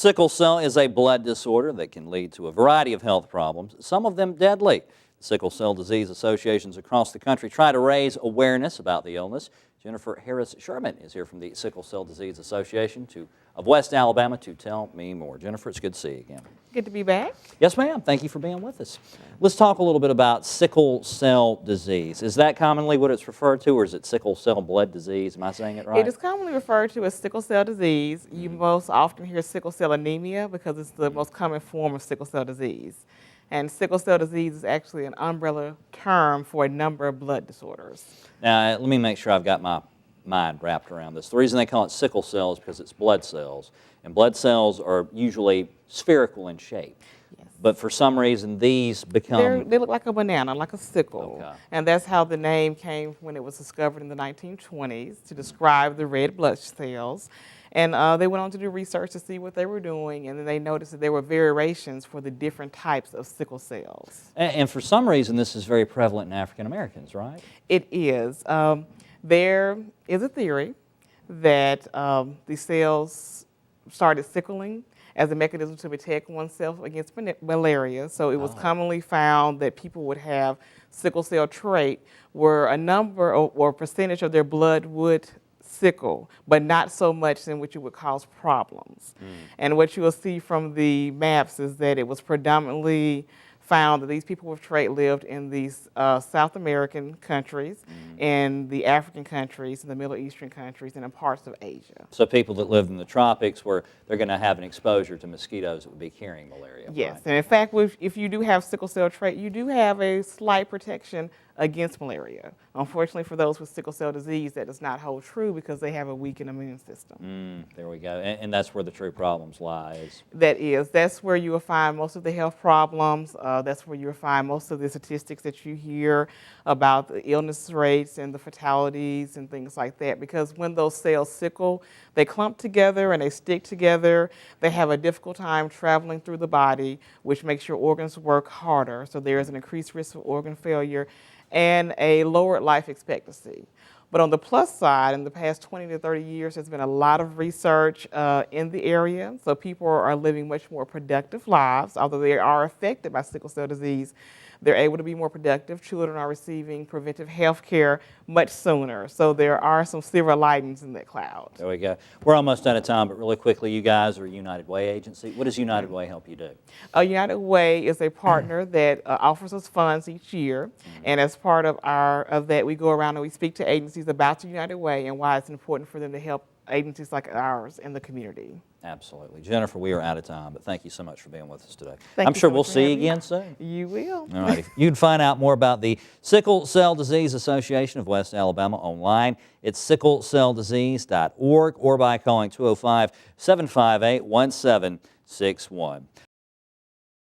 Sickle cell is a blood disorder that can lead to a variety of health problems, some of them deadly. Sickle Cell Disease Associations across the country try to raise awareness about the illness. Jennifer Harris-Sherman is here from the Sickle Cell Disease Association of West Alabama to tell me more. Jennifer, it's good to see you again. Good to be back. Yes, ma'am. Thank you for being with us. Let's talk a little bit about sickle cell disease. Is that commonly what it's referred to, or is it sickle cell blood disease? Am I saying it right? It is commonly referred to as sickle cell disease. You most often hear sickle cell anemia because it's the most common form of sickle cell disease. And sickle cell disease is actually an umbrella term for a number of blood disorders. Now, let me make sure I've got my mind wrapped around this. The reason they call it sickle cell is because it's blood cells, and blood cells are usually spherical in shape. Yes. But for some reason, these become... They look like a banana, like a sickle. Okay. And that's how the name came when it was discovered in the 1920s to describe the red blood cells. And they went on to do research to see what they were doing, and then they noticed that there were variations for the different types of sickle cells. And for some reason, this is very prevalent in African Americans, right? It is. There is a theory that the cells started sickling as a mechanism to protect oneself against malaria. So it was commonly found that people would have sickle cell trait where a number or percentage of their blood would sickle, but not so much in which it would cause problems. And what you will see from the maps is that it was predominantly found that these people with trait lived in these South American countries, in the African countries, in the Middle Eastern countries, and in parts of Asia. So people that lived in the tropics where they're going to have an exposure to mosquitoes that would be carrying malaria. Yes, right? and in fact, if you do have sickle cell trait, you do have a slight protection against malaria. Unfortunately, for those with sickle cell disease, that does not hold true because they have a weakened immune system. There we go. And that's where the true problems lies. That's where you will find most of the health problems. That's where you will find most of the statistics that you hear about the illness rates and the fatalities and things like that. Because when those cells sickle, they clump together and they stick together. They have a difficult time traveling through the body, which makes your organs work harder. So there is an increased risk of organ failure and a lowered life expectancy. But on the plus side, in the past 20 to 30 years, there's been a lot of research in the area. So people are living much more productive lives. Although they are affected by sickle cell disease, they're able to be more productive. Children are receiving preventive health care much sooner. So there are some silver linings in that cloud. There we go. We're almost out of time, but really quickly, you guys are a United Way agency. What does United Way help you do? United Way is a partner that offers us funds each year. And as part of that, we go around and we speak to agencies about the United Way and why it's important for them to help agencies like ours in the community. Absolutely. Jennifer, we are out of time, but thank you so much for being with us today. I'm sure we'll see you again soon. You will. All right. You can find out more about the Sickle Cell Disease Association of West Alabama online. It's sicklecelldisease.org or by calling 205-758-1761.